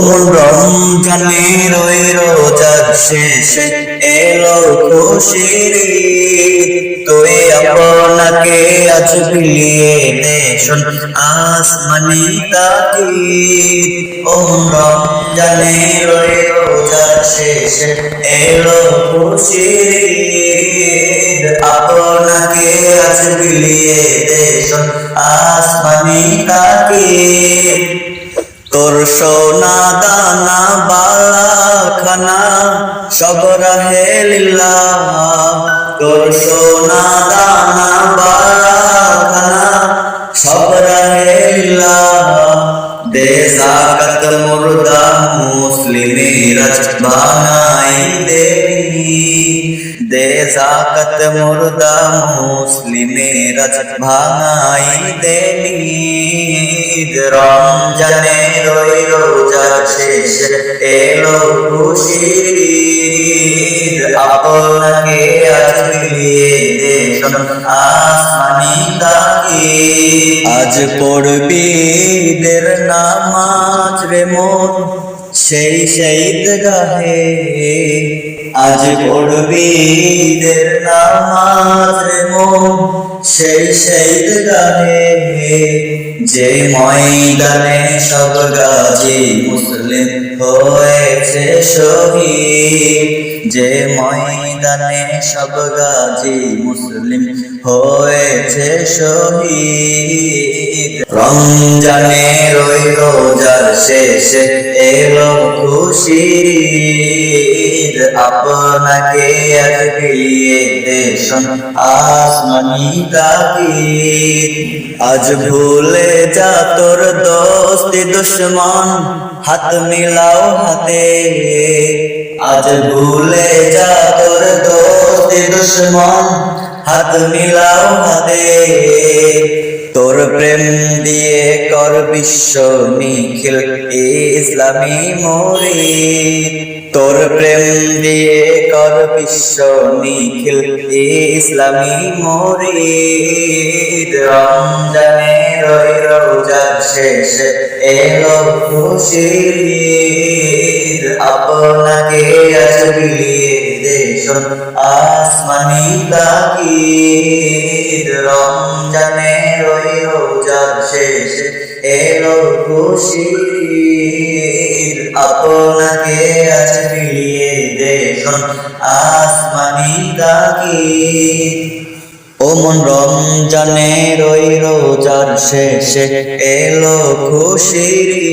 মন রমজানের ওই রোজার শেষে এলো খুশির ঈদ, তুই আপনাকে আজ বিলিয়ে দে শোন আসমানি তাকিদ। ও মন রমজানের ওই রোজার শেষে এলো খুশির ঈদ, আপনাকে আজ বিলিয়ে দে শোন আসমানি তাকিদ। তোর সোনা দানা বালা খানা সব রাহে লিল্লাহ, তোর সোনা দানা বালা খানা সব রাহে লিল্লাহ। দে যাকাত মুর্দা মুসলিমের বানাই দেনি, দে যাকাত মুর্দা মুসলিমের ভাঙাই দেনি। রমজানের ওই রোজার শেষে এলো খুশির ঈদ, আপনাকে আজ বিলিয়ে দে শোন আসমানি তাকিদ। আজ পড়বি ঈদের নামাজ রে মন সেই ঈদগাহে, আজ পড়বি ঈদের নামাজ রে মন সেই ঈদগাহে। যে ময়দানে সব গাজী মুসলিম হয়েছে শহীদ, যে ময়দানে সব গাজী মুসলিম হয়েছে শহীদ। রমজানের ওই রোজার শেষে এলো খুশির ঈদ, আপনাকে আজ বিলিয়ে দে শোন আসমানি তাকিদ। আজ ভুলে যা তোর দোস্তি দুশ্মন, হাত মিলাও হাতে। আজ ভুলে যা তোর দোস্তি দুশ্মন, হাত মিলাও হাতে। তোর প্রেম দিয়ে কর বিশ্ব নিখিল ইসলামী মুরিদ, তোর প্রেম দিয়ে কর বিশ্ব নিখিল ইসলামী মুরিদ। রমজানের ওই রোজার শেষে এলো খুশির ঈদ, আপনাকে আজ বিলিয়ে দে শোন আসমানি তাকিদ। রমজানের ওই রোজার শেষে এলো খুশির ঈদ, আপনাকে আজ বিলিয়ে দে শোন আসমানি তাকিদ। ও মন রমজানের ওই রোজার শেষে এলো খুশির ঈদ।